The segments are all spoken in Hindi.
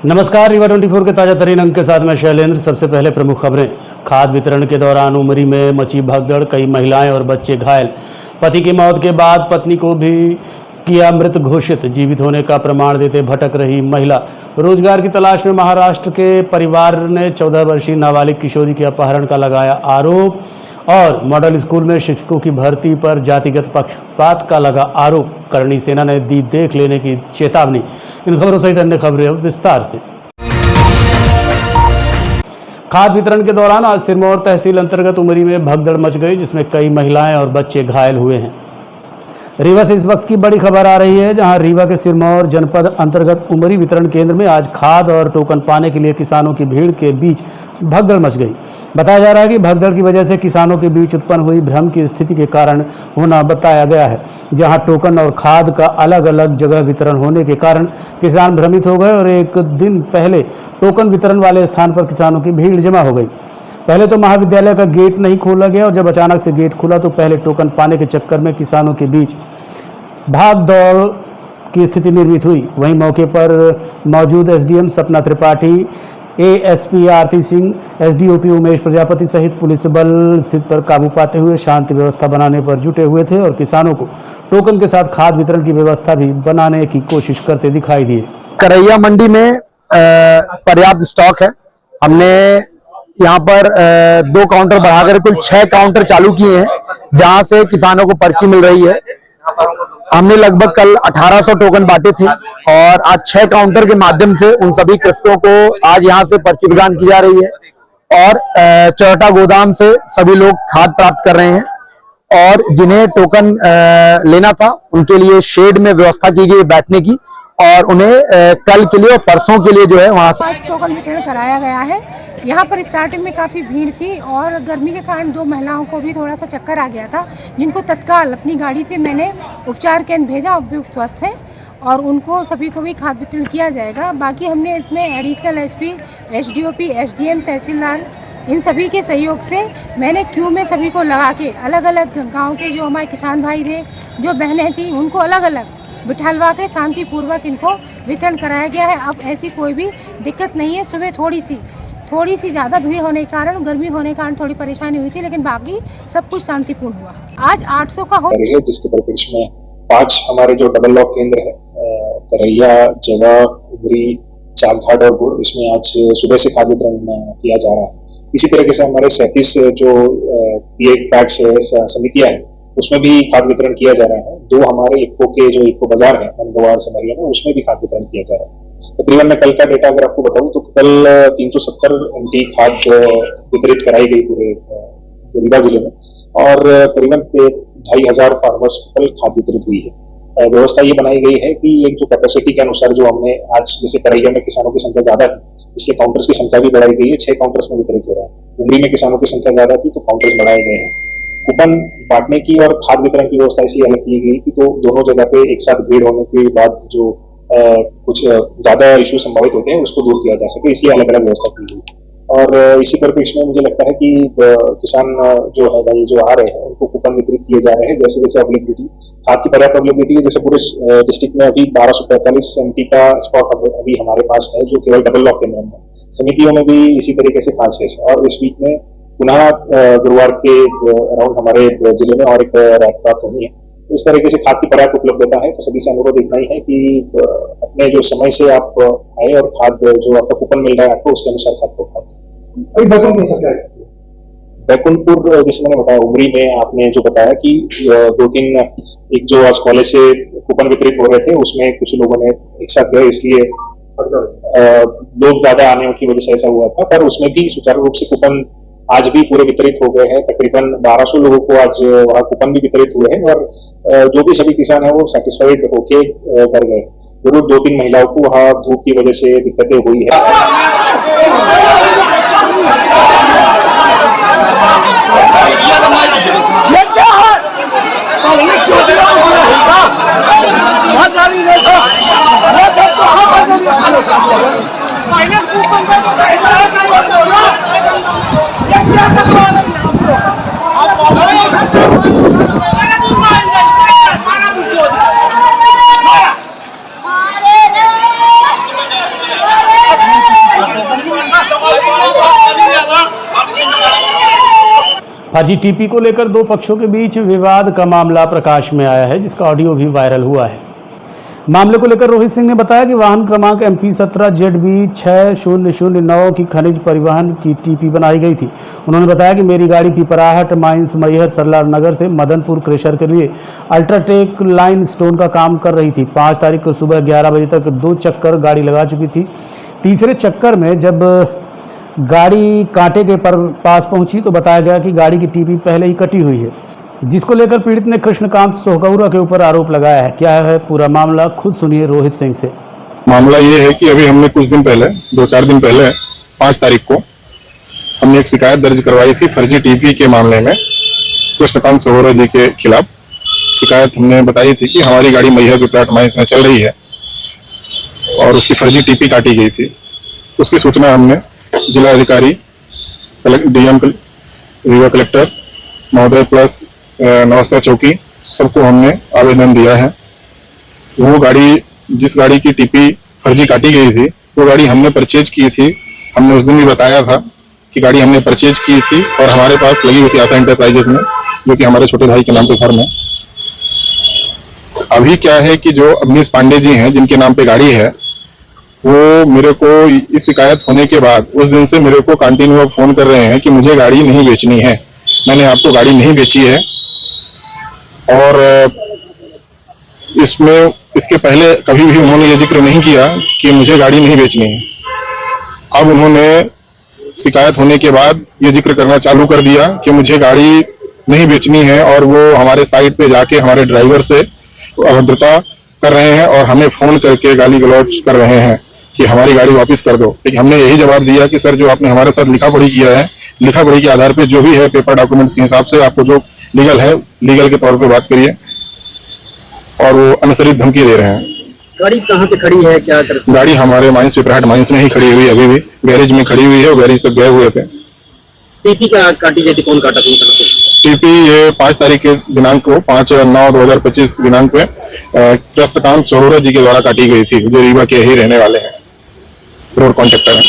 नमस्कार, रीवा 24 के ताजा तरीन अंक के साथ मैं शैलेंद्र। सबसे पहले प्रमुख खबरें। खाद वितरण के दौरान उमरी में मची भगदड़, कई महिलाएं और बच्चे घायल। पति की मौत के बाद पत्नी को भी किया मृत घोषित, जीवित होने का प्रमाण देते भटक रही महिला। रोजगार की तलाश में महाराष्ट्र के परिवार ने 14 वर्षीय नाबालिग किशोरी के अपहरण का लगाया आरोप। और मॉडल स्कूल में शिक्षकों की भर्ती पर जातिगत पक्षपात का लगा आरोप। करणी सेना ने दी देख लेने की चेतावनी। इन खबरों सहित अन्य खबरें विस्तार से। खाद वितरण के दौरान आज सिरमौर तहसील अंतर्गत उमरी में भगदड़ मच गई, जिसमें कई महिलाएं और बच्चे घायल हुए हैं। रीवा से इस वक्त की बड़ी खबर आ रही है, जहां रीवा के सिरमौर जनपद अंतर्गत उमरी वितरण केंद्र में आज खाद और टोकन पाने के लिए किसानों की भीड़ के बीच भगदड़ मच गई। बताया जा रहा है कि भगदड़ की वजह से किसानों के बीच उत्पन्न हुई भ्रम की स्थिति के कारण होना बताया गया है, जहां टोकन और खाद का अलग अलग जगह वितरण होने के कारण किसान भ्रमित हो गए और एक दिन पहले टोकन वितरण वाले स्थान पर किसानों की भीड़ जमा हो गई। पहले तो महाविद्यालय का गेट नहीं खोला गया और जब अचानक से गेट खुला तो पहले टोकन पाने के चक्कर में किसानों के बीच भाग दौड़ की स्थिति निर्मित हुई। वहीं मौके पर मौजूद एसडीएम सपना त्रिपाठी, एएसपी आरती सिंह, एसडीओपी उमेश प्रजापति सहित पुलिस बल स्थिति पर काबू पाते हुए शांति व्यवस्था बनाने पर जुटे हुए थे और किसानों को टोकन के साथ खाद वितरण की व्यवस्था भी बनाने की कोशिश करते दिखाई दिए। करैया मंडी में पर्याप्त स्टॉक है। हमने यहाँ पर 2 काउंटर बढ़ाकर कुल 6 काउंटर चालू किए हैं, जहां से किसानों को पर्ची मिल रही है। हमने लगभग कल 1800 टोकन बांटे थे और आज 6 काउंटर के माध्यम से उन सभी कृषकों को आज यहाँ से पर्ची प्रदान की जा रही है और चौटा गोदाम से सभी लोग खाद प्राप्त कर रहे हैं। और जिन्हें टोकन लेना था उनके लिए शेड में व्यवस्था की गई बैठने की और उन्हें कल के लिए और परसों के लिए जो है वहां से टोकन वितरण कराया गया है। यहाँ पर स्टार्टिंग में काफ़ी भीड़ थी और गर्मी के कारण 2 महिलाओं को भी थोड़ा सा चक्कर आ गया था, जिनको तत्काल अपनी गाड़ी से मैंने उपचार केंद्र भेजा। अब भी स्वस्थ हैं और उनको सभी को भी खाद वितरण किया जाएगा। बाकी हमने इसमें एडिशनल एसपी, एसडीओपी, एसडीएम, तहसीलदार, इन सभी के सहयोग से मैंने क्यू में सभी को लगा के अलग अलग गाँव के जो हमारे किसान भाई थे, जो बहनें थी, उनको अलग अलग बिठालवा के शांतिपूर्वक इनको वितरण कराया गया है। अब ऐसी कोई भी दिक्कत नहीं है। सुबह थोड़ी सी ज़्यादा भीड़ होने के कारण, गर्मी होने के कारण थोड़ी परेशानी हुई थी, लेकिन बाकी सब कुछ शांतिपूर्ण हुआ। आज 800 का हो, जिसके परिप्रेक्ष्य में 5 हमारे जो डबल लॉक केंद्र है, करैया, जवा, उमरी, चालघाट और गुड़, इसमें आज सुबह से खाद वितरण किया जा रहा है। इसी तरीके से हमारे 37 जो पैक्स समितियां हैं, उसमें भी खाद वितरण किया जा रहा है। 2 हमारे इक्को के जो इक्को बाजार है अहमदाबाद समरिया में, उसमें भी खाद वितरण किया जा रहा है। तकरीबन मैं कल का डेटा अगर आपको बताऊं तो कल 370 MT खाद वितरित कराई गई पूरे रीवा जिले में और करीबन 2500 फार्मर्स को कल खाद वितरित हुई है। व्यवस्था ये बनाई गई है कि एक जो कैपेसिटी के अनुसार जो हमने आज जैसे करैया में किसानों की संख्या ज्यादा थी, इसलिए काउंटर्स की संख्या भी बढ़ाई गई है। 6 काउंटर्स में वितरित हो रहा है। उमरी में किसानों की संख्या ज्यादा थी तो काउंटर्स बढ़ाए गए हैं। कूपन बांटने की और खाद वितरण की व्यवस्था इसलिए अलग की गई कि तो दोनों जगह पे एक साथ भीड़ होने के बाद जो कुछ ज्यादा इश्यू संभावित होते हैं उसको दूर किया जा सके, इसलिए अलग अलग व्यवस्था की गई। और इसी परिप्रेक्ष्य में मुझे लगता है कि किसान जो है भाई जो आ रहे हैं उनको कूपन वितरित किए जा रहे हैं। जैसे जैसे अवेलेबिलिटी, खाद की पर्याप्त अवेलेबिलिटी है। जैसे पूरे डिस्ट्रिक्ट में अभी 1245 MT का स्टॉक अभी हमारे पास है, जो केवल डबल लॉक केंद्र में। समितियों में भी इसी तरीके से खाद शेष है और इस वीक में पुनः गुरुवार के अराउंड हमारे जिले में और एक रैक प्राप्त होनी है। तो इस तरीके से खाद की पर्याप्त उपलब्धता है। तो सभी से अनुरोध इतना ही है कि अपने जो समय से आप आए और खाद जो आपका कूपन मिल रहा है आपको, उसके अनुसार खाद को प्राप्त। बैकुंठपुर जैसे मैंने बताया, उमरी में आपने जो बताया कि 2-3 एक जो आज कॉलेज से कूपन वितरित हो रहे थे उसमें कुछ लोगों ने एक साथ गए, इसलिए लोग ज्यादा आने की वजह से ऐसा हुआ था। पर उसमें भी सुचारू रूप से कूपन आज भी पूरे वितरित हो गए हैं। तकरीबन 1200 लोगों को आज वहाँ कूपन भी वितरित हुए हैं और जो भी सभी किसान हैं वो सेटिस्फाइड होके कर गए। जरूर 2-3 महिलाओं को वहाँ धूप की वजह से दिक्कतें हुई है। फर्जी टीपी को लेकर दो पक्षों के बीच विवाद का मामला प्रकाश में आया है, जिसका ऑडियो भी वायरल हुआ है। मामले को लेकर रोहित सिंह ने बताया कि वाहन क्रमांक MP 17ZB 6009 की खनिज परिवहन की टीपी बनाई गई थी। उन्होंने बताया कि मेरी गाड़ी पिपराहट माइंस मैहर सरला नगर से मदनपुर क्रेशर के लिए अल्ट्राटेक लाइन स्टोन का काम कर रही थी। 5 तारीख को सुबह 11 बजे तक 2 चक्कर गाड़ी लगा चुकी थी। तीसरे चक्कर में जब गाड़ी कांटे के पास पहुंची तो बताया गया कि गाड़ी की टीपी पहले ही कटी हुई है, जिसको लेकर पीड़ित ने कृष्णकांत सोहगौरा के ऊपर आरोप लगाया है। क्या है पूरा मामला, खुद सुनिए रोहित सिंह से। मामला ये है कि अभी हमने कुछ दिन पहले 2-4 दिन पहले 5 तारीख को हमने एक शिकायत दर्ज करवाई थी फर्जी टीपी के मामले में। कृष्णकांत सोहगौरा जी के खिलाफ शिकायत हमने बताई थी कि हमारी गाड़ी मैहर पिपराहट माइंस में चल रही है और उसकी फर्जी टीपी काटी गई थी। उसकी सूचना हमने जिला अधिकारी, DM, रीवा कलेक्टर महोदय प्लस नवस्था चौकी सबको हमने आवेदन दिया है। वो गाड़ी, जिस गाड़ी की टीपी फर्जी काटी गई थी, वो गाड़ी हमने परचेज की थी। हमने उस दिन भी बताया था कि गाड़ी हमने परचेज की थी और हमारे पास लगी हुई थी आशा इंटरप्राइजेस में, जो कि हमारे छोटे भाई के नाम पे फर्म है। अभी क्या है कि जो अवनीश पांडे जी हैं, जिनके नाम पे गाड़ी है, वो मेरे को इस शिकायत होने के बाद उस दिन से मेरे को कंटिन्यू फोन कर रहे हैं कि मुझे गाड़ी नहीं बेचनी है, मैंने आपको गाड़ी नहीं बेची है। और इसमें इसके पहले कभी भी उन्होंने ये जिक्र नहीं किया कि मुझे गाड़ी नहीं बेचनी है। अब उन्होंने शिकायत होने के बाद ये जिक्र करना चालू कर दिया कि मुझे गाड़ी नहीं बेचनी है और वो हमारे साइट पे जाके हमारे ड्राइवर से अभद्रता कर रहे हैं और हमें फोन करके गाली गलौज कर रहे हैं कि हमारी गाड़ी वापस कर दो। लेकिन हमने यही जवाब दिया कि सर, जो आपने हमारे साथ लिखा पढ़ी किया है, लिखा पढ़ी के आधार पे जो भी है पेपर डॉक्यूमेंट्स के हिसाब से आपको जो लीगल है, लीगल के तौर पे बात करिए। और वो अनसरित धमकी दे रहे हैं। गाड़ी कहाँ पे खड़ी है, क्या कर? गाड़ी हमारे माइंस पिपराहट माइंस में ही खड़ी हुई, अभी भी गैरेज में खड़ी हुई है, गैरेज तक गए हुए थे। टीपी क्या काटी गई थी, कौन काटा थी? टीपी ये 5 तारीख के दिनांक को 5/9/2025 दिनांक पे कृष्णकांत सोहगौरा जी के द्वारा काटी गई थी, जो रीवा के ही रहने वाले हैं, रोड कॉन्ट्रैक्टर हैं।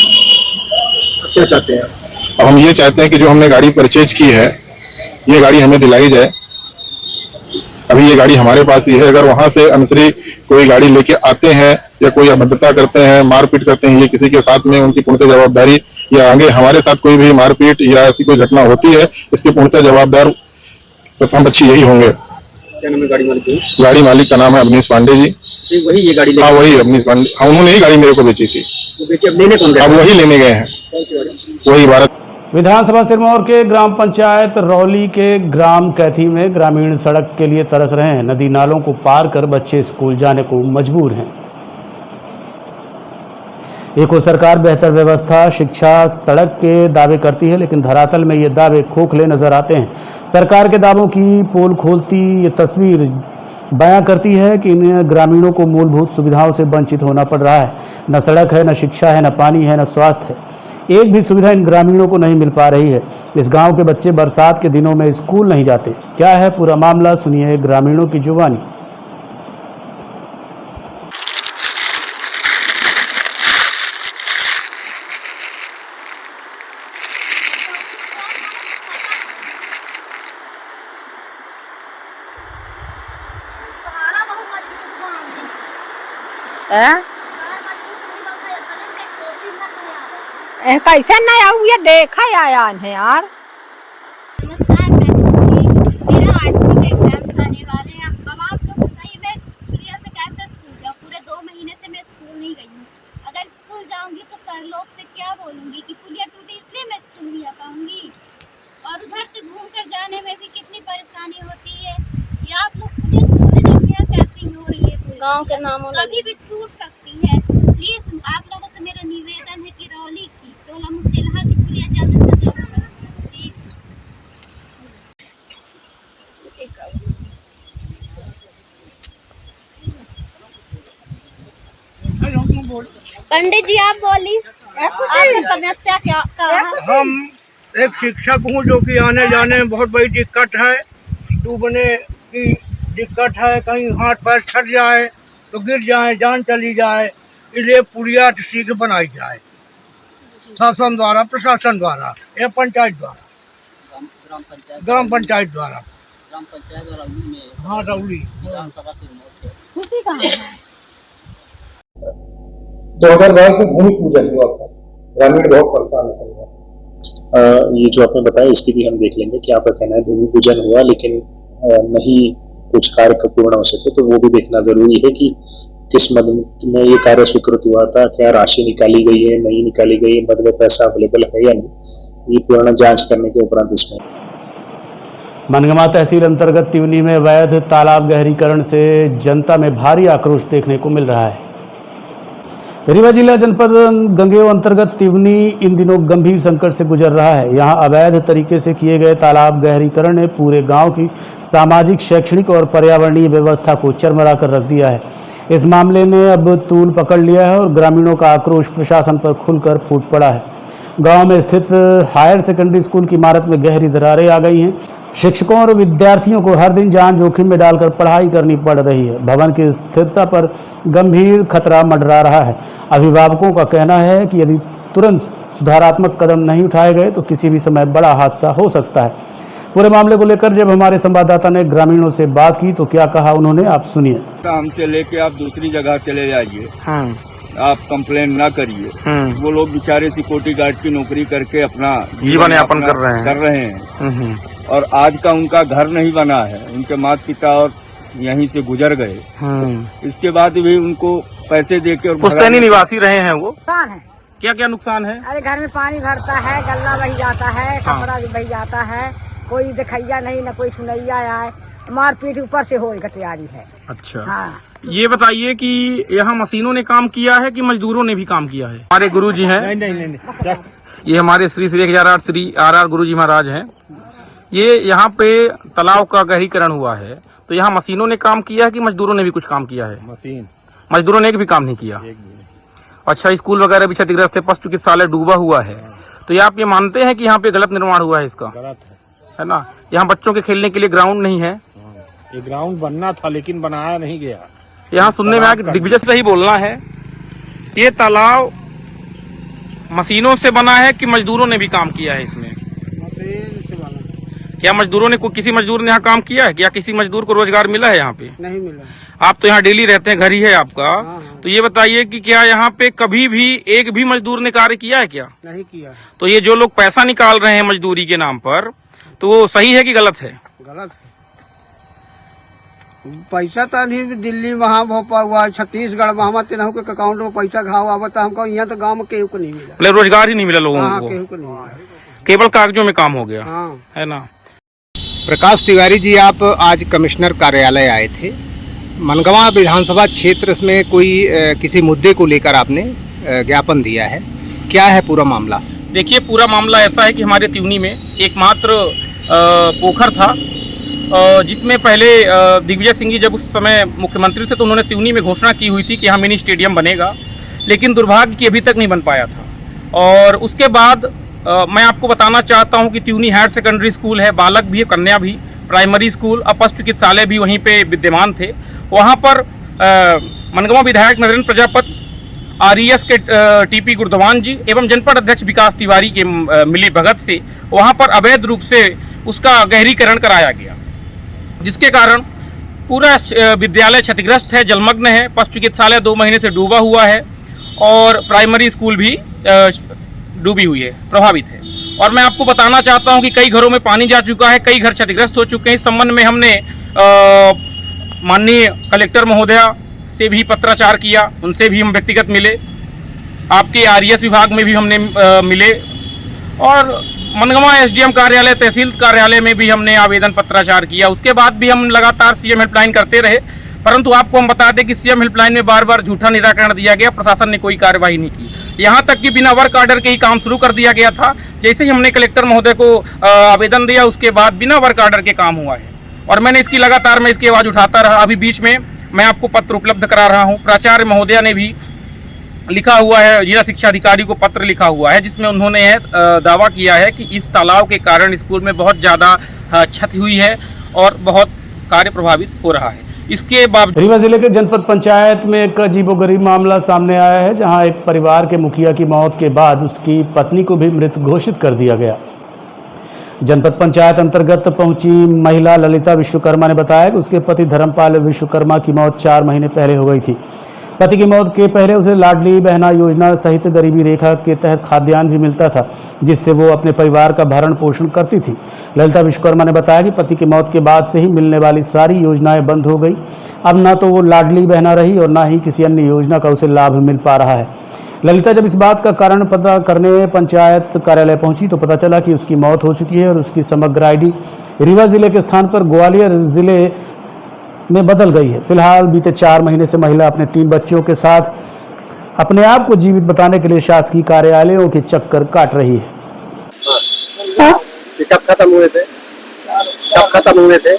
क्या चाहते हैं? अब हम ये चाहते हैं कि जो हमने गाड़ी परचेज की है, ये गाड़ी हमें दिलाई जाए। अभी ये गाड़ी हमारे पास ही है। अगर वहां से अनसरी कोई गाड़ी लेके आते हैं या कोई अभद्रता करते हैं, मारपीट करते हैं, ये किसी के साथ में उनकी पूर्णतः जवाबदारी, या आगे हमारे साथ कोई भी मारपीट या ऐसी कोई घटना होती है, इसके पूर्णतः जवाबदार प्रथम पक्षी यही होंगे। क्या नाम है गाड़ी मालिक? गाड़ी मालिक का नाम है अवनीश पांडे जी। वही ये गाड़ी? हाँ, वही अवनीश पांडे। हाँ, उन्होंने ही गाड़ी मेरे को बेची थी। अब लेने कौन गया? अब वही लेने गए हैं, वही भारत। विधानसभा सिरमौर के ग्राम पंचायत रौली के ग्राम कैथी में ग्रामीण सड़क के लिए तरस रहे हैं। नदी नालों को पार कर बच्चे स्कूल जाने को मजबूर हैं। एक और सरकार बेहतर व्यवस्था, शिक्षा, सड़क के दावे करती है, लेकिन धरातल में ये दावे खोखले नजर आते हैं। सरकार के दावों की पोल खोलती ये तस्वीर बयां करती है कि इन ग्रामीणों को मूलभूत सुविधाओं से वंचित होना पड़ रहा है। न सड़क है, न शिक्षा है, न पानी है, न स्वास्थ्य है। एक भी सुविधा इन ग्रामीणों को नहीं मिल पा रही है। इस गांव के बच्चे बरसात के दिनों में स्कूल नहीं जाते। क्या है पूरा मामला, सुनिए ग्रामीणों की जुबानी। कैसे नहीं आऊ, ये देखा आया है यार। नमस्कार, मैं मेरा 8वीं के एग्जाम्स आने वाले हैं। अब आप लोग बताइए, मैं पुलिया से कैसे स्कूल जाऊँ? पूरे 2 महीने से मैं स्कूल नहीं गई हूँ। अगर स्कूल जाऊँगी तो सर लोग से क्या बोलूँगी कि पुलिया टूटी इसलिए मैं स्कूल नहीं आ पाऊँगी। और उधर से घूम कर जाने में भी कितनी परेशानी होती है। या आप लोग पुलिया क्या कैपिंग हो रही है, गाँव के नामों कभी भी टूट सकती है। प्लीज़ आप लोगों से मेरा निवेदन है कि रौली की टोला मुसेलहा की पुलिया जल्द से जल्द पंडित जी आप बोली, आपकी समस्या क्या है? हम एक शिक्षक हूँ जो कि आने जाने में बहुत बड़ी दिक्कत है। डूबने की दिक्कत है, कहीं हाथ पैर छट जाए तो गिर जाए, जान चली जाए, इसलिए पुलिया शीघ्र बनाई जाए, शासन द्वारा, प्रशासन द्वारा या पंचायत द्वारा। ग्राम पंचायत द्वारा। ग्राम पंचायत और रौली में हाँ रौली विधानसभा सिरमौर से खुशी कहाँ है? 2012 में भूमि पूजन हुआ था, ग्रामीण बहुत परेशान है। ये जो आपने बताया इसकी भी हम देख लेंगे कि आपका कहना है भूमि पूजन हुआ लेकिन नहीं कुछ कार्य पूर्ण हो सके, तो वो भी देखना जरूरी है कि किस मद में ये कार्य स्वीकृत हुआ था, क्या राशि निकाली गई है, नहीं निकाली गई है, मद में पैसा अवेलेबल है या नहीं, ये पूर्ण जांच करने के उपरांत इसमें। मनगमा तहसील अंतर्गत तिवनी में अवैध तालाब गहरीकरण से जनता में भारी आक्रोश देखने को मिल रहा है। रीवा जिला जनपद गंगेय अंतर्गत तिवनी इन दिनों गंभीर संकट से गुजर रहा है। यहां अवैध तरीके से किए गए तालाब गहरीकरण ने पूरे गांव की सामाजिक, शैक्षणिक और पर्यावरणीय व्यवस्था को चरमरा कर रख दिया है। इस मामले ने अब तूल पकड़ लिया है और ग्रामीणों का आक्रोश प्रशासन पर खुलकर फूट पड़ा है। गांव में स्थित हायर सेकेंडरी स्कूल की इमारत में गहरी दरारें आ गई हैं। शिक्षकों और विद्यार्थियों को हर दिन जान जोखिम में डालकर पढ़ाई करनी पड़ रही है। भवन की स्थिरता पर गंभीर खतरा मंडरा रहा है। अभिभावकों का कहना है कि यदि तुरंत सुधारात्मक कदम नहीं उठाए गए तो किसी भी समय बड़ा हादसा हो सकता है। पूरे मामले को लेकर जब हमारे संवाददाता ने ग्रामीणों से बात की तो क्या कहा उन्होंने, आप सुनिए। हमसे लेके आप दूसरी जगह चले जाइए, आप कंप्लेन ना करिए। वो लोग बेचारे सिक्योरिटी गार्ड की नौकरी करके अपना जीवन यापन कर रहे हैं और आज का उनका घर नहीं बना है, उनके माता पिता और यहीं से गुजर गए। इसके बाद भी उनको पैसे देके और पुश्तैनी निवासी रहे हैं वो। नुकसान है। क्या क्या नुकसान है? अरे घर में पानी भरता है, गल्ला बह जाता है, कपड़ा भी बह जाता है, कोई दिखैया नहीं, न कोई सुनैया आए, मारपीट ऊपर से होएगा तैयारी है। अच्छा हाँ। ये बताइए कि यहाँ मशीनों ने काम किया है कि मजदूरों ने भी काम किया है? हमारे गुरुजी हैं, नहीं। ये हमारे श्री 1008 श्री आर गुरुजी महाराज हैं। ये यहाँ पे तालाब का गहरीकरण हुआ है, तो यहाँ मशीनों ने काम किया है कि मजदूरों ने भी कुछ काम किया है? मजदूरों ने भी काम नहीं किया। अच्छा, स्कूल वगैरह भी क्षतिग्रस्त है, पशु चिकित्सालय डूबा हुआ है, तो ये आप ये मानते हैं कि यहाँ पे गलत निर्माण हुआ है इसका? गलत है ना। यहाँ बच्चों के खेलने के लिए ग्राउंड नहीं है। ये ग्राउंड बनना था लेकिन बनाया नहीं गया। यहाँ सुनने में आया कि दिग्विजय से ही बोलना है, ये तालाब मशीनों से बना है कि मजदूरों ने भी काम किया है इसमें? क्या मजदूरों ने, किसी मजदूर ने यहाँ काम किया है? क्या किसी मजदूर को रोजगार मिला है यहाँ पे? नहीं मिला। आप तो यहाँ डेली रहते हैं, घर ही है आपका। तो ये बताइए कि क्या यहाँ पे कभी भी एक भी मजदूर ने कार्य किया है क्या? नहीं किया। तो ये जो लोग पैसा निकाल रहे हैं मजदूरी के नाम पर, तो वो सही है कि गलत है? गलत है। पैसा तो नहीं, दिल्ली वहाँ भोपाल हुआ, छत्तीसगढ़ वहाँ तेनाहू के अकाउंट में पैसा घाव आवता, हमको यहाँ तो गाँव में केहू को नहीं मिला। मतलब रोजगार ही नहीं मिला लोगों को? केहू को नहीं मिला, केवल कागजों में काम हो गया। है ना। प्रकाश तिवारी जी, आप आज कमिश्नर कार्यालय आए थे। मनगवा विधानसभा क्षेत्र में कोई किसी मुद्दे को लेकर आपने ज्ञापन दिया है, क्या है पूरा मामला? देखिए, पूरा मामला ऐसा है कि हमारे तिवनी में एकमात्र पोखर था, जिसमें पहले दिग्विजय सिंह जी जब उस समय मुख्यमंत्री थे तो उन्होंने तिवनी में घोषणा की हुई थी कि यहाँ मिनी स्टेडियम बनेगा, लेकिन दुर्भाग्य कि अभी तक नहीं बन पाया था। और उसके बाद मैं आपको बताना चाहता हूँ कि तिवनी हायर सेकेंडरी स्कूल है, बालक भी, कन्या भी, प्राइमरी स्कूल, पशु चिकित्सालय भी वहीं पे विद्यमान थे। वहाँ पर मनगवा विधायक नरेंद्र प्रजापति, RES के TP गुरदवान जी एवं जनपद अध्यक्ष विकास तिवारी के मिली भगत से वहाँ पर अवैध रूप से उसका गहरीकरण कराया गया, जिसके कारण पूरा विद्यालय क्षतिग्रस्त है, जलमग्न है। पशु चिकित्सालय 2 महीने से डूबा हुआ है और प्राइमरी स्कूल भी डूबी हुई है, प्रभावित है। और मैं आपको बताना चाहता हूं कि कई घरों में पानी जा चुका है, कई घर क्षतिग्रस्त हो चुके हैं। इस संबंध में हमने माननीय कलेक्टर महोदया से भी पत्राचार किया, उनसे भी हम व्यक्तिगत मिले, आपके RES विभाग में भी हमने मिले और मनगवा SDM कार्यालय, तहसील कार्यालय में भी हमने आवेदन पत्राचार किया। उसके बाद भी हम लगातार CM हेल्पलाइन करते रहे, परंतु आपको हम बता दें कि CM हेल्पलाइन में बार बार झूठा निराकरण दिया गया, प्रशासन ने कोई कार्यवाही नहीं की। यहाँ तक कि बिना वर्क ऑर्डर के ही काम शुरू कर दिया गया था। जैसे ही हमने कलेक्टर महोदय को आवेदन दिया, उसके बाद बिना वर्क ऑर्डर के काम हुआ है और मैंने इसकी लगातार इसकी आवाज़ उठाता रहा। अभी बीच में मैं आपको पत्र उपलब्ध करा रहा हूँ, प्राचार्य महोदया ने भी लिखा हुआ है, जिला शिक्षा अधिकारी को पत्र लिखा हुआ है, जिसमें उन्होंने दावा किया है कि इस तालाब के कारण स्कूल में बहुत ज़्यादा क्षति हुई है और बहुत कार्य प्रभावित हो रहा है। इसके बावजूद रीवा जिले के जनपद पंचायत में एक अजीबोगरीब मामला सामने आया है, जहां एक परिवार के मुखिया की मौत के बाद उसकी पत्नी को भी मृत घोषित कर दिया गया। जनपद पंचायत अंतर्गत पहुंची महिला ललिता विश्वकर्मा ने बताया कि उसके पति धर्मपाल विश्वकर्मा की मौत 4 महीने पहले हो गई थी। पति की मौत के पहले उसे लाडली बहना योजना सहित गरीबी रेखा के तहत खाद्यान्न भी मिलता था, जिससे वो अपने परिवार का भरण पोषण करती थी। ललिता विश्वकर्मा ने बताया कि पति की मौत के बाद से ही मिलने वाली सारी योजनाएं बंद हो गई। अब ना तो वो लाडली बहना रही और ना ही किसी अन्य योजना का उसे लाभ मिल पा रहा है। ललिता जब इस बात का कारण पता करने पंचायत कार्यालय पहुंची तो पता चला कि उसकी मौत हो चुकी है और उसकी समग्र आईडी रीवा जिले के स्थान पर ग्वालियर जिले में बदल गई है। फिलहाल बीते 4 महीने से महिला अपने 3 बच्चों के साथ अपने आप को जीवित बताने के लिए शासकीय कार्यालयों के चक्कर काट रही है। कब खत्म हुए थे?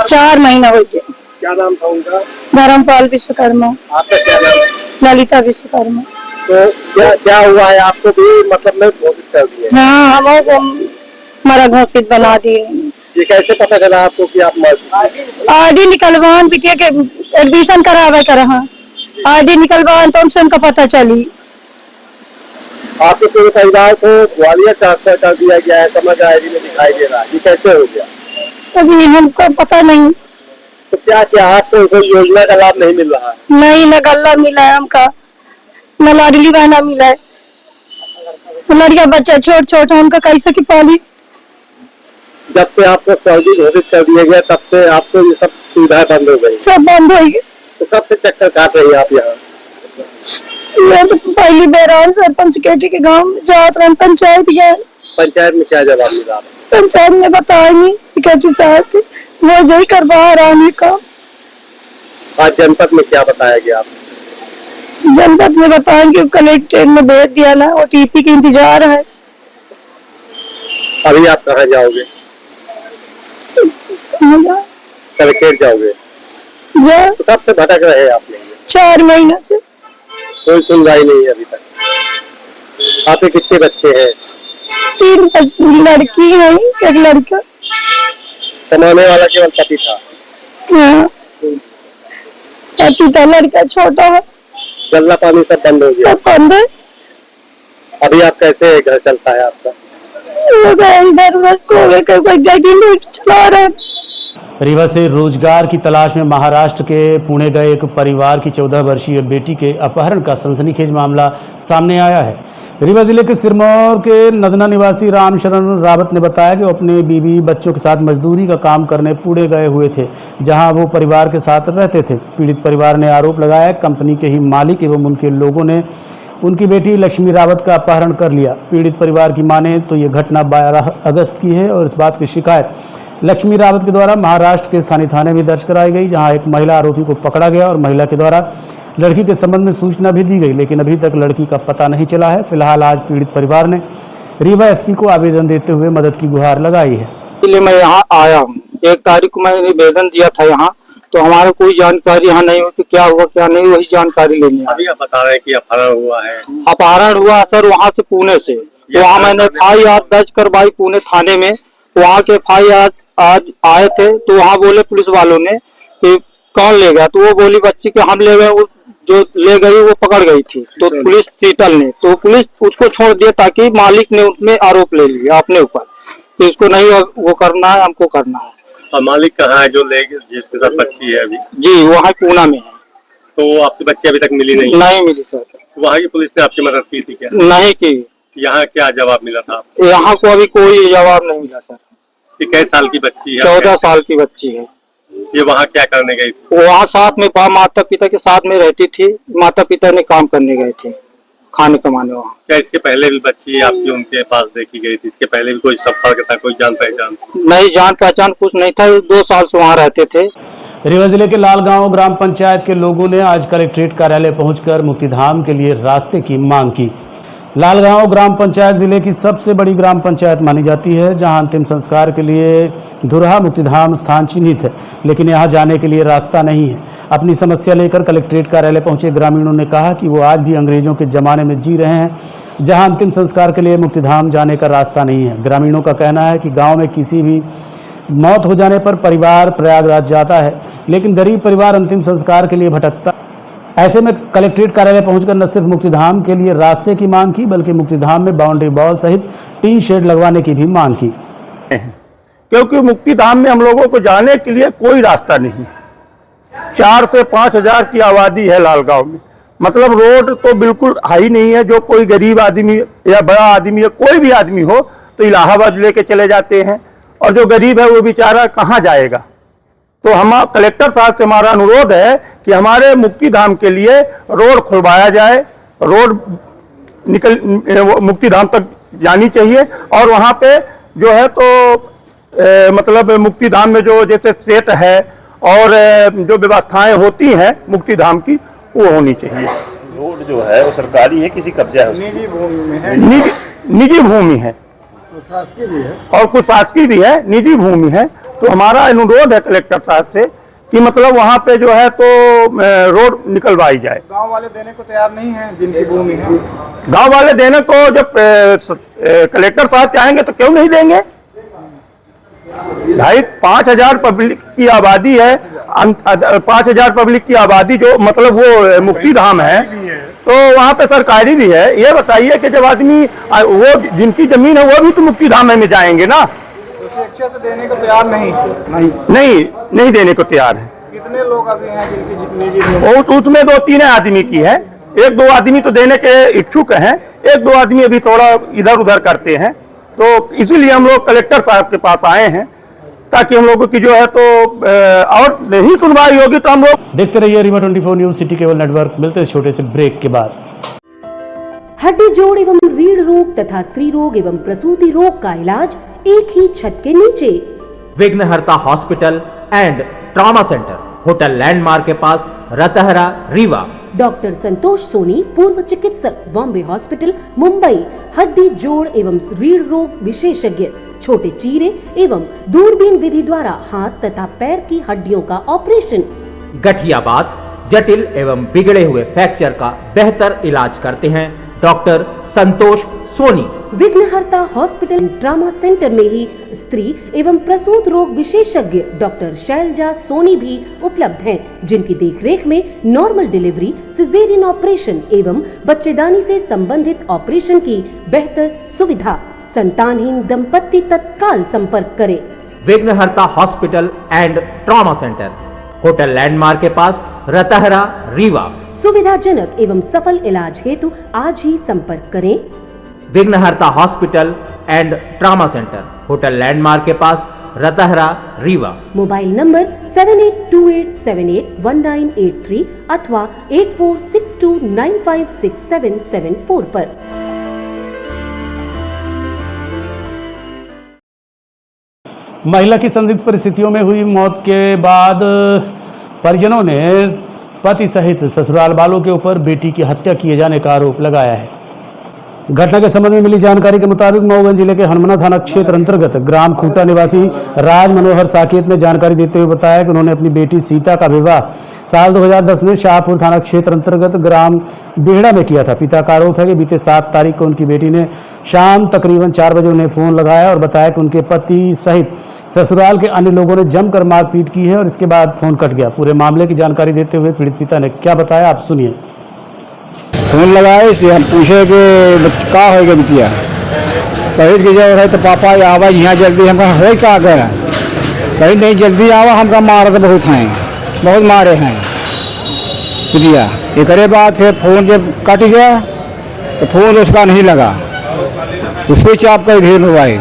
4 महीना हो गया। क्या नाम था उनका? धर्मपाल विश्वकर्मा। आपका क्या नाम है? ललिता विश्वकर्मा। तो क्या हुआ है? आपको भी मतलब में घोषित कर दिए? हाँ, हम को मरा घोषित बना दिए। ये कैसे पता चला आपको कि आप मर? आईडी निकलवान बिटिया के एडमिशन करावे कर आईडी निकलवान तो हमसे हमका पता चली। आपके पूरे परिवार को ग्वालियर ट्रांसफर कर दिया गया है, समझ आईडी में दिखाई दे रहा है, ये कैसे हो गया? अभी हमको पता नहीं। तो क्या आपको कोई योजना का लाभ नहीं मिल रहा है? नहीं, न गल्ला मिला है हमका, न लाडली बहना मिला है। लड़का बच्चा छोट छोट है, उनका कैसे की पाली। जब से आपको फर्जी घोषित कर दिया गया तब से आपको ये सब सुविधाएं बंद हो गई? सब बंद हो गई। तो कब से चक्कर काट रही है आप यहाँ? मैं तो पहली बेरान सरपंच केटी के गांव में जात रहा, पंचायत गया। पंचायत में क्या जवाब मिला? पंचायत में बताया नहीं, सेक्रेटरी साहब के वो जही करवा रहा का। आज जनपद में क्या बताया गया आपको? जनपद में बताया कि कलेक्टर में भेज दिया ना, ओटीपी के इंतजार है। अभी आप कहाँ जाओगे? कलेक्टर जाओगे? तो कब से भटक रहे हैं आप? 4 महीने से कोई सुनवाई नहीं है अभी तक। आपके कितने बच्चे हैं? 3 लड़की है, 1 लड़का। कमाने वाला केवल पति था? हाँ, पति था, लड़का छोटा है। गल्ला पानी सब बंद हो गया? सब बंद है। अभी आप कैसे घर चलता है आपका? चला रहे। रीवा से रोजगार की तलाश में महाराष्ट्र के पुणे गए एक परिवार की 14 वर्षीय बेटी के अपहरण का सनसनीखेज मामला सामने आया है। रीवा जिले के सिरमौर के नदना निवासी रामशरण रावत ने बताया कि वो अपने बीवी बच्चों के साथ मजदूरी का काम करने पुणे गए हुए थे, जहां वो परिवार के साथ रहते थे। पीड़ित परिवार ने आरोप लगाया कंपनी के ही मालिक एवं उनके लोगों ने उनकी बेटी लक्ष्मी रावत का अपहरण कर लिया। पीड़ित परिवार की माने तो ये घटना 12 अगस्त की है और इस बात की शिकायत लक्ष्मी रावत के द्वारा महाराष्ट्र के स्थानीय थाने में दर्ज कराई गई, जहां एक महिला आरोपी को पकड़ा गया और महिला के द्वारा लड़की के संबंध में सूचना भी दी गई, लेकिन अभी तक लड़की का पता नहीं चला है। फिलहाल आज पीड़ित परिवार ने रीवा एसपी को आवेदन देते हुए मदद की गुहार लगाई है। इसलिए मैं यहाँ आया हूँ। 1 तारीख को मैंने निवेदन दिया था यहाँ, तो हमारे कोई जानकारी यहाँ नहीं हुई कि क्या हुआ क्या नहीं, वही जानकारी लेनी है। अभी आप बता रहे हैं कि अपहरण हुआ है? अपहरण हुआ सर वहाँ से पुणे से। वहाँ मैंने FIR दर्ज करवाई पुणे थाने में। वहाँ के FIR आज आए थे तो वहाँ बोले पुलिस वालों ने कि कौन ले गया, तो वो बोली बच्ची के हम ले गए, वो जो ले गई वो पकड़ गई थी। तो पुलिस सीटल ने तो पुलिस उसको छोड़ दिया ताकि मालिक ने उसमें आरोप ले लिया अपने ऊपर, तो इसको नहीं वो करना है, हमको करना है। और मालिक कहाँ है जो ले जिसके साथ बच्ची है अभी? जी वहाँ पूना में है। तो आपकी बच्ची अभी तक मिली नहीं? नहीं मिली सर। वहाँ की पुलिस ने आपकी मदद की थी क्या? नहीं की। यहाँ क्या जवाब मिला था? यहाँ को अभी कोई जवाब नहीं मिला सर। कि कितने साल की बच्ची है? 14 साल की बच्ची है। ये वहाँ क्या करने गई थी? वहाँ साथ में माता पिता के साथ में रहती थी। माता पिता ने काम करने गए थे, खाने कमाने। वहाँ क्या इसके पहले भी बच्ची आपकी उनके पास देखी गई थी? इसके पहले भी कोई संपर्क था, कोई जान पहचान? नहीं, जान पहचान कुछ नहीं था। 2 साल से वहाँ रहते थे। रीवा जिले के लालगांव ग्राम पंचायत के लोगों ने आज कलेक्ट्रेट कार्यालय पहुंचकर मुक्तिधाम के लिए रास्ते की मांग की। लालगांव ग्राम पंचायत जिले की सबसे बड़ी ग्राम पंचायत मानी जाती है, जहां अंतिम संस्कार के लिए धुरहा मुक्तिधाम स्थान चिन्हित है, लेकिन यहां जाने के लिए रास्ता नहीं है। अपनी समस्या लेकर कलेक्ट्रेट कार्यालय पहुंचे ग्रामीणों ने कहा कि वो आज भी अंग्रेजों के जमाने में जी रहे हैं, जहां अंतिम संस्कार के लिए मुक्तिधाम जाने का रास्ता नहीं है। ग्रामीणों का कहना है कि गाँव में किसी भी मौत हो जाने पर परिवार प्रयागराज जाता है, लेकिन गरीब परिवार अंतिम संस्कार के लिए भटकता। ऐसे में कलेक्ट्रेट कार्यालय पहुंचकर न सिर्फ मुक्तिधाम के लिए रास्ते की मांग की, बल्कि मुक्तिधाम में बाउंड्री वॉल सहित टीन शेड लगवाने की भी मांग की। क्योंकि मुक्तिधाम में हम लोगों को जाने के लिए कोई रास्ता नहीं। 4 से 5 हजार की आबादी है लाल गांव में, मतलब रोड तो बिल्कुल हाई नहीं है। जो कोई गरीब आदमी या बड़ा आदमी या कोई भी आदमी हो तो इलाहाबाद लेके चले जाते हैं, और जो गरीब है वो बेचारा कहाँ जाएगा। तो हम कलेक्टर साहब से हमारा अनुरोध है कि हमारे मुक्तिधाम के लिए रोड खुलवाया जाए, रोड मुक्तिधाम तक जानी चाहिए। और वहाँ पे जो है तो मतलब मुक्तिधाम में जो जैसे सेट है और जो व्यवस्थाएं होती हैं मुक्तिधाम की वो होनी चाहिए। रोड जो है वो सरकारी है, किसी कब्जा है? निजी भूमि में है। निजी भूमि है शासकीय भी है और कुछ शासकीय भी है, निजी भूमि है। तो हमारा अनुरोध है कलेक्टर साहब से कि मतलब वहाँ पे जो है तो रोड निकलवाई जाए। गांव वाले देने को तैयार नहीं है जिनकी भूमि है। गांव वाले देने को जब कलेक्टर साहब चाहेंगे तो क्यों नहीं देंगे। 5 हजार पब्लिक की आबादी है, 5 हजार पब्लिक की आबादी जो मतलब वो मुक्तिधाम है, तो वहाँ पे सरकारी भी है। ये बताइए कि जब आदमी वो जिनकी जमीन है वो भी तो मुक्तिधाम में जाएंगे ना। शिक्षा से देने को तैयार नहीं देने को तैयार है। कितने लोग अभी हैं जिनकी उसमें 2-3 आदमी की है, 1-2 आदमी तो देने के इच्छुक हैं, 1-2 आदमी अभी थोड़ा इधर उधर करते हैं। तो इसीलिए हम लोग कलेक्टर साहब के पास आए हैं ताकि हम लोगों की जो है तो और नहीं सुनवाई होगी तो हम लोग। देखते रहिए Rewa 24 news city cable network. मिलते हैं छोटे से ब्रेक के बाद। हड्डी जोड़ एवं रीढ़ रोग तथा स्त्री रोग एवं प्रसूति रोग का इलाज एक ही छत के नीचे। विघ्नहर्ता hospital and trauma centre, hotel landmark के पास, रतहरा, रीवा। डॉक्टर संतोष सोनी, पूर्व चिकित्सक, बॉम्बे हॉस्पिटल, मुंबई। हड्डी जोड़ एवं रीढ़ रोग विशेषज्ञ, छोटे चीरे एवं दूरबीन विधि द्वारा हाथ तथा पैर की हड्डियों का ऑपरेशन। गठियाबात, जटिल एवं बिगड़े हुए फ्रैक्चर का बेहतर इलाज करते हैं डॉक्टर संतोष सोनी। विघ्नहर्ता हॉस्पिटल ट्रॉमा सेंटर में ही स्त्री एवं प्रसूत रोग विशेषज्ञ डॉक्टर शैलजा सोनी भी उपलब्ध हैं, जिनकी देखरेख में नॉर्मल डिलीवरी, सिजेरियन ऑपरेशन एवं बच्चेदानी से संबंधित ऑपरेशन की बेहतर सुविधा। संतानहीन दंपत्ति तत्काल संपर्क करें। विघ्नहर्ता hospital and trauma centre, hotel landmark के पास, रतहरा, रीवा। सुविधाजनक एवं सफल इलाज हेतु आज ही संपर्क करें। विघ्नहर्ता hospital and trauma centre, hotel landmark के पास, रतहरा, रीवा। मोबाइल नंबर 7828781983 अथवा 8462956774 पर। महिला की संदिग्ध परिस्थितियों में हुई मौत के बाद परिजनों ने पति सहित ससुराल वालों के ऊपर बेटी की हत्या किए जाने का आरोप लगाया है। घटना के संबंध में मिली जानकारी के मुताबिक मऊगंज जिले के हनुमना थाना क्षेत्र अंतर्गत ग्राम खूंटा निवासी राज मनोहर साकेत ने जानकारी देते हुए बताया कि उन्होंने अपनी बेटी सीता का विवाह साल 2010 में शाहपुर थाना क्षेत्र अंतर्गत ग्राम बेहड़ा में किया था। पिता का आरोप है कि बीते 7 तारीख को उनकी बेटी ने शाम तकरीबन 4 बजे उन्हें फोन लगाया और बताया कि उनके पति सहित ससुराल के अन्य लोगों ने जमकर मारपीट की है और इसके बाद फोन कट गया। पूरे मामले की जानकारी देते हुए पीड़ित पिता ने क्या बताया, आप सुनिए। फोन लगाए से हम पूछे कि का होगा बिटिया, कहीं की जब है तो पापा आवा यहाँ जल्दी। हम हो का गया, कहीं नहीं जल्दी आवा, हमका मारत बहुत हैं, बहुत मारे हैं बिटिया। एक बाद फिर फोन जब कट गया तो फोन उसका नहीं लगा, स्विच ऑफ कर दिए मोबाइल,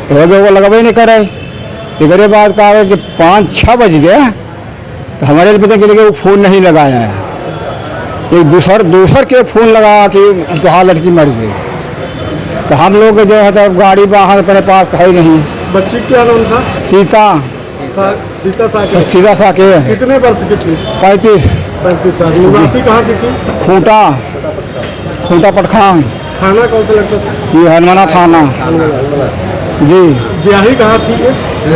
तो वो लगवे नहीं करे। एक बाद कहा कि 5-6 बज गया तो हमारे पता कि वो फोन नहीं लगाया है। एक दूसर के फोन लगा कि जहाँ लड़की मर गई, तो हम लोग जो है तो गाड़ी वाहन अपने पास है नहीं। बच्ची क्या नाम था? सीता साके। कितने वर्ष की थी? 35 साल। निवासी कहाँ की थी? खूंटा पटखान। थाना कौन सा लगता था? ये हनुमाना थाना जी। ब्याही कहाँ थी?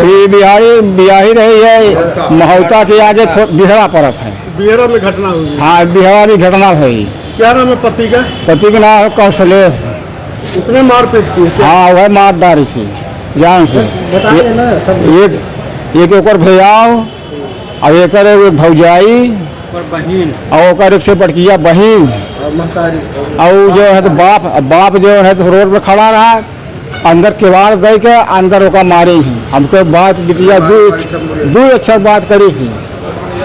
ये बिहारी रही है महौता के आगे बिहरा पड़त है। बिहरा में घटना हुई? हाँ, बिहरा में घटना हुई। क्या नाम है पति का? पति का नाम है कौशलेश। उसने मारपीट की? हाँ, वह मारदारी थी जान से। एक ओकर भैयाव और एक भौजाई और एक से बड़किया बहिन और जो है तो बाप जो है तो रोड पर खड़ा रहा। अंदर किवाड़ गए के अंदर होकर मारे ही हमके बात बिटिया दो अक्षर बात करी थी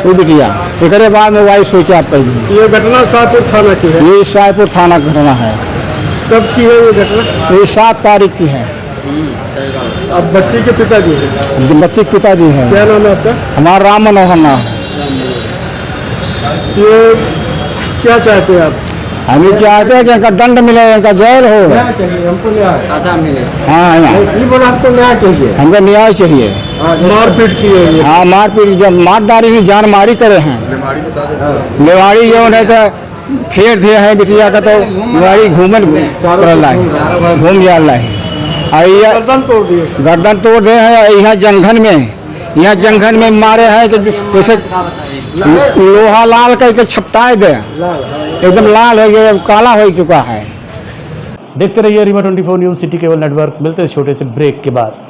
वो बिटिया एक बाद मोबाइल स्विच ऑफ कर दी। ये घटना शाहपुर थाना की है। ये शाहपुर थाना घटना है। कब की है ये घटना? ये 7 तारीख की है। अब बच्चे के पिताजी हैं? बच्चे के पिताजी हैं। क्या नाम है आपका? हमारा राम मनोहर नाम है। ये क्या चाहते हैं आप? हम ये चाहते हैं कि इनका दंड मिले, इनका जेल हो। न्याय चाहिए हमको, न्याय सजा मिले। हाँ नहीं बोला हमको न्याय चाहिए। हमको न्याय चाहिए। मारपीट की है। हाँ मारपीट, जब मारदारी ही जान मारी करे हैं। लेवाड़ी जो नहीं तो फेर दिए हैं बिटिया का, तो लेवाड़ी घूमन घूम जा रहा है। गर्दन तोड़ दे है यहाँ जंगन में मारे हैं कि जैसे लोहा लाल करके छपटाए दे, एकदम लाल हो गया, काला हो चुका है। देखते रहिए Rewa 24 news city cable network. मिलते हैं छोटे से ब्रेक के बाद।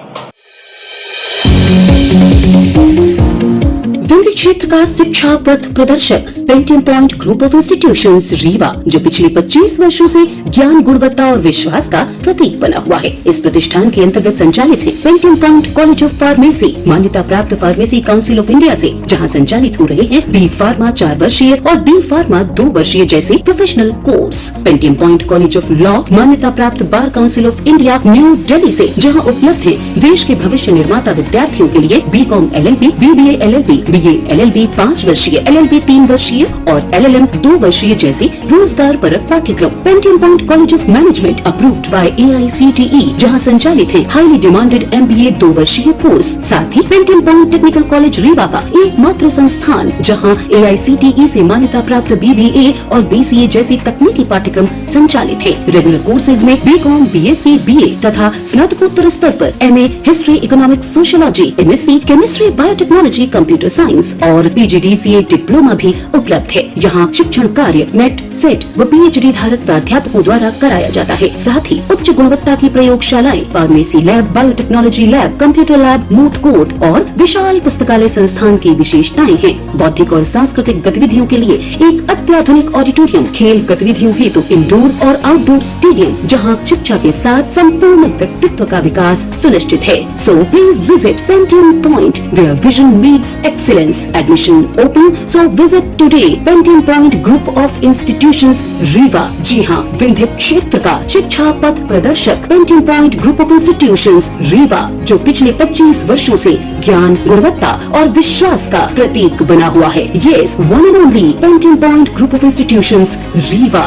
विंध्य क्षेत्र का शिक्षा पथ प्रदर्शक Pentium point group of institutions Rewa, जो पिछले 25 वर्षों से ज्ञान, गुणवत्ता और विश्वास का प्रतीक बना हुआ है। इस प्रतिष्ठान के अंतर्गत संचालित है Pentium point college of pharmacy, मान्यता प्राप्त फार्मेसी काउंसिल ऑफ इंडिया से, जहां संचालित हो रहे हैं बी फार्मा 4 वर्षीय और डी फार्मा 2 वर्षीय जैसे professional course. Pentium point college of law, मान्यता प्राप्त bar council of India new Delhi से, जहाँ उपलब्ध है देश के भविष्य निर्माता विद्यार्थियों के लिए BCom LLB, BBA LLB, BA LLB 5 वर्षीय, LLB 3 वर्षीय और LLM 2 वर्षीय जैसे रोजगार परक पाठ्यक्रम। Pentium point college of management approved by AICTE, जहां संचालित है हाईली डिमांडेड MBA 2 वर्षीय कोर्स। साथ ही pentium point technical college Rewa का एकमात्र संस्थान जहां AICTE से मान्यता प्राप्त BBA और BCA जैसी तकनीकी पाठ्यक्रम संचालित है। रेगुलर कोर्सेज में BCom, BSc, BA तथा स्नातकोत्तर स्तर पर MA history, economics, sociology, MSc chemistry, biotechnology, computer science और PGDCA डिप्लोमा भी उपलब्ध है। यहाँ शिक्षण कार्य नेट, सेट व PhD धारक प्राध्यापकों द्वारा कराया जाता है। साथ ही उच्च गुणवत्ता की प्रयोगशालाएं, pharmacy lab, biotechnology lab, computer lab, moot court और विशाल पुस्तकालय संस्थान की विशेषताएं हैं। बौद्धिक और सांस्कृतिक गतिविधियों के लिए एक अत्याधुनिक ऑडिटोरियम, खेल गतिविधियों हेतु इंडोर और आउटडोर स्टेडियम, जहाँ शिक्षा के साथ संपूर्ण व्यक्तित्व का विकास सुनिश्चित है। So please visit Pentium point where vision meets excellence. Admission open, so visit today Pentium Point Group of Institutions Rewa. जी हाँ, विंध्य क्षेत्र का शिक्षा पथ प्रदर्शक Pentium Point Group of Institutions Rewa, जो पिछले 25 वर्षों से ज्ञान, गुणवत्ता और विश्वास का प्रतीक बना हुआ है। Yes, one and only Pentium Point Group of Institutions Rewa.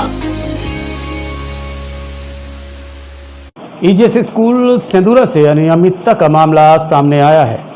EGS school Sendura से अनियमितता का मामला सामने आया है।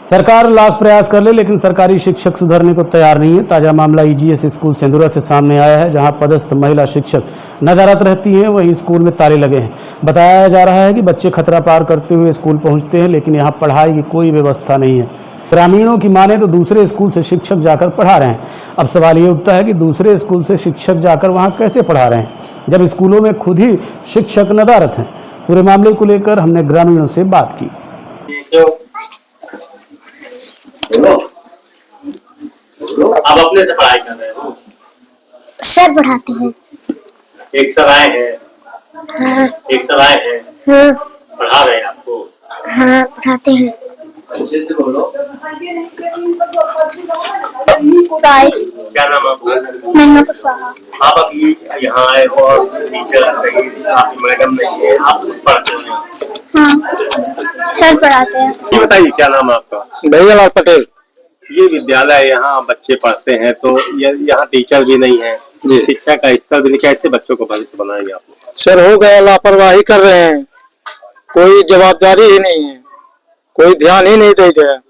सरकार लाख प्रयास कर ले, लेकिन सरकारी शिक्षक सुधरने को तैयार नहीं है। ताजा मामला EGS स्कूल सेंदूरा से सामने आया है, जहां पदस्थ महिला शिक्षक नदारत रहती हैं, वहीं स्कूल में ताले लगे हैं। बताया जा रहा है कि बच्चे खतरा पार करते हुए स्कूल पहुंचते हैं, लेकिन यहां पढ़ाई की कोई व्यवस्था नहीं है। ग्रामीणों की माने तो दूसरे स्कूल से शिक्षक जाकर पढ़ा रहे हैं। अब सवाल ये उठता है कि दूसरे स्कूल से शिक्षक जाकर वहाँ कैसे पढ़ा रहे हैं, जब स्कूलों में खुद ही शिक्षक नदारत हैं। पूरे मामले को लेकर हमने ग्रामीणों से बात की। आप अपने से पढ़ाई कर रहे हो? सर पढ़ाते हैं। एक सर आए हैं? हाँ। एक सर आए हैं? हाँ। पढ़ा रहे हैं आपको? हाँ पढ़ाते हैं। अच्छे से बोलो। क्या नाम आपका? महिमा कुशवाहा। आप अभी यहाँ आए हो और टीचर आपकी मैडम नहीं है, आप कुछ पढ़ते हैं? हाँ सर पढ़ाते हैं। ये बताइए क्या नाम है आपका? भैया पटेल। ये विद्यालय यहाँ बच्चे पढ़ते हैं, तो यहाँ टीचर भी नहीं है, शिक्षा का स्तर भी नहीं, कैसे बच्चों को भविष्य बनाएंगे आप? सर हो गया, लापरवाही कर रहे हैं, कोई जवाबदारी ही नहीं है, कोई ध्यान ही नहीं दे रहा।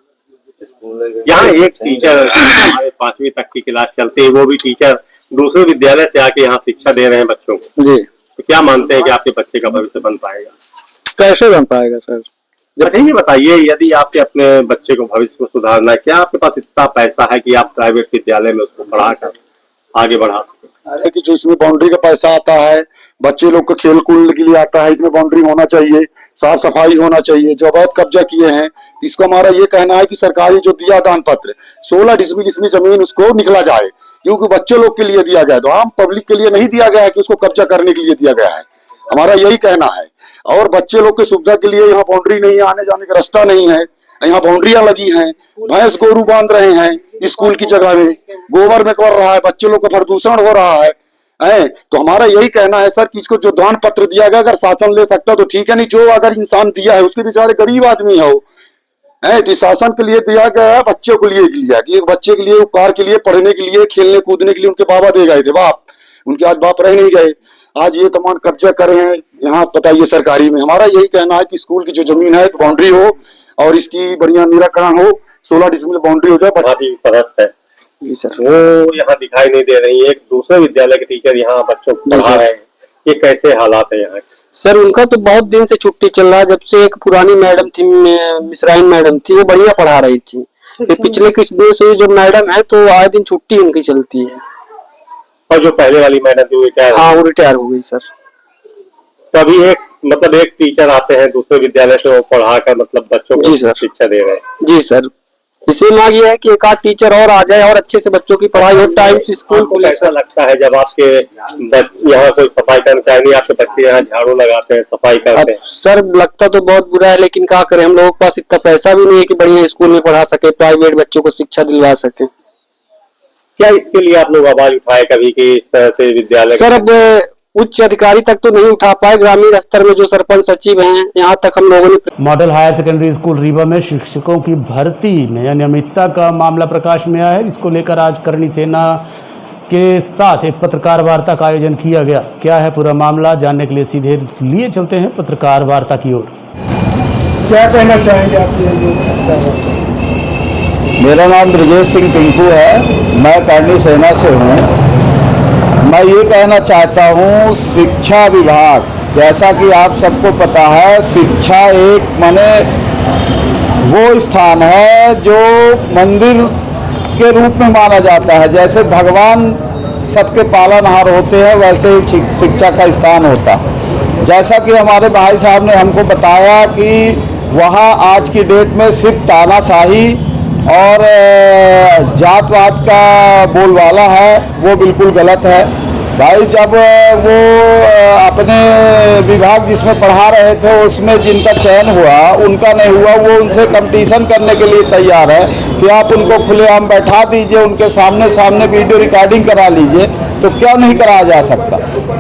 यहाँ एक टीचर हमारे 5वीं तक की क्लास चलती है, वो भी टीचर दूसरे विद्यालय से आके यहाँ शिक्षा दे रहे हैं बच्चों को। जी, तो क्या मानते हैं कि आपके बच्चे का भविष्य बन पाएगा? कैसे बन पाएगा सर? अच्छा ये बताइए, यदि आपके अपने बच्चे को भविष्य को सुधारना है, क्या आपके पास इतना पैसा है कि आप प्राइवेट विद्यालय में उसको पढ़ाकर आगे बढ़ा सकें? कि जो इसमें बाउंड्री का पैसा आता है, बच्चे लोग को खेल कूद के लिए आता है, इसमें बाउंड्री होना चाहिए, साफ सफाई होना चाहिए। जो अवैध कब्जा किए हैं, इसको हमारा ये कहना है कि सरकारी जो दिया दान पत्र 16 डिसमिल इसमें जमीन उसको निकला जाए, क्योंकि बच्चों लोग के लिए दिया गया है, तो आम पब्लिक के लिए नहीं दिया गया है कि उसको कब्जा करने के लिए दिया गया है। हमारा यही कहना है। और बच्चे लोग की सुविधा के लिए यहाँ बाउंड्री नहीं है, आने जाने का रास्ता नहीं है, यहाँ बाउंड्रियां लगी हैं, भैंस गोरू बांध रहे हैं स्कूल की जगह में, गोबर में कर रहा है, बच्चे लोग का प्रदूषण हो रहा है। तो हमारा यही कहना है सर कि इसको जो दान पत्र दिया गया अगर शासन ले सकता तो ठीक है, नहीं जो अगर इंसान दिया है उसके बेचारे गरीब आदमी है वो तो शासन के लिए दिया गया है, बच्चे को लिए दिया कि एक बच्चे के लिए उपकार के लिए, पढ़ने के लिए, खेलने कूदने के लिए उनके बाबा दे गए थे, बाप उनके आज बाप रह नहीं गए, आज ये तमाम कब्जा कर रहे हैं यहाँ बताइए सरकारी में। हमारा यही कहना है कि स्कूल की जो जमीन है तो बाउंड्री हो और इसकी बढ़िया निराकरण हो, 16 डिसमिल बाउंड्री हो जाए। परस्त है वो यहाँ दिखाई नहीं दे रही है, एक दूसरे विद्यालय के टीचर यहाँ बच्चों को पढ़ा रहे हैं, ये कैसे हालात है यहाँ? सर उनका तो बहुत दिन से छुट्टी चल रहा है, जब से एक पुरानी मैडम थी, मिश्राइन मैडम थी, वो बढ़िया पढ़ा रही थी, फिर पिछले कुछ दिनों से जो मैडम है तो आए दिन छुट्टी उनकी चलती है। और जो पहले वाली मैडम थी वो रिटायर? हाँ वो रिटायर हो गई सर। तभी एक टीचर आते हैं दूसरे विद्यालय से, वो पढ़ा कर मतलब बच्चों को शिक्षा दे रहे हैं। जी सर, इसे मांग ये है कि एक आध टीचर और आ जाए और अच्छे से बच्चों की पढ़ाई हो, टाइम से स्कूल खुले। ऐसा लगता है जब आपके यहाँ कोई सफाई कर्मचारी नहीं, आपके बच्चे यहाँ झाड़ू लगाते हैं, सफाई करते हैं? सर लगता तो बहुत बुरा है, लेकिन क्या करें, हम लोगों के पास इतना पैसा भी नहीं है कि बढ़िया स्कूल में पढ़ा सके, प्राइवेट बच्चों को शिक्षा दिलवा सके। क्या इसके लिए आप लोग आवाज उठाए कभी कि इस तरह से विद्यालय? सर अब उच्च अधिकारी तक तो नहीं उठा पाए, ग्रामीण स्तर में जो सरपंच सचिव हैं यहाँ तक हम लोगों ने। Model higher secondary school Rewa में शिक्षकों की भर्ती में अनियमितता का मामला प्रकाश में आया है, जिसको लेकर आज करणी सेना के साथ एक पत्रकार वार्ता का आयोजन किया गया। क्या है पूरा मामला, जानने के लिए सीधे लिए चलते हैं पत्रकार वार्ता की ओर। क्या कहना चाहेंगे आप? मेरा नाम ब्रजेश सिंह पिंकू है, मैं करणी सेना से हूँ। मैं ये कहना चाहता हूँ, शिक्षा विभाग, जैसा कि आप सबको पता है, शिक्षा एक माने वो स्थान है जो मंदिर के रूप में माना जाता है। जैसे भगवान सबके पालनहार होते हैं वैसे ही शिक्षा का स्थान होता है। जैसा कि हमारे भाई साहब ने हमको बताया कि वहाँ आज की डेट में सिर्फ तानाशाही और जातवाद का बोलबाला है, वो बिल्कुल गलत है भाई। जब वो अपने विभाग जिसमें पढ़ा रहे थे उसमें जिनका चयन हुआ, उनका नहीं हुआ, वो उनसे कंपटीशन करने के लिए तैयार है कि आप उनको खुलेआम बैठा दीजिए, उनके सामने वीडियो रिकॉर्डिंग करा लीजिए, तो क्यों नहीं कराया जा सकता।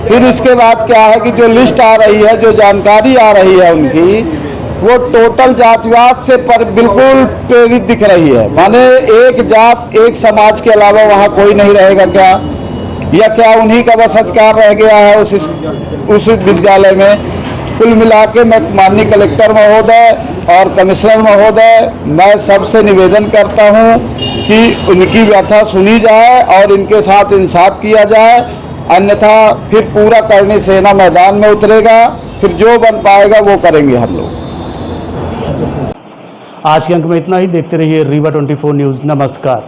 फिर इसके बाद क्या है कि जो लिस्ट आ रही है, जो जानकारी आ रही है उनकी, वो टोटल जातिवाद से पर बिल्कुल प्रेरित दिख रही है। माने एक जात एक समाज के अलावा वहाँ कोई नहीं रहेगा क्या, या क्या उन्हीं का बस अधिकार रह गया है उस विद्यालय में। कुल मिला के मैं माननीय कलेक्टर महोदय और कमिश्नर महोदय, मैं सबसे निवेदन करता हूँ कि उनकी व्यथा सुनी जाए और इनके साथ इंसाफ किया जाए, अन्यथा फिर पूरा करणी सेना मैदान में उतरेगा। फिर जो बन पाएगा वो करेंगे हम लोग। आज के अंक में इतना ही। देखते रहिए रीवा 24 न्यूज़। नमस्कार।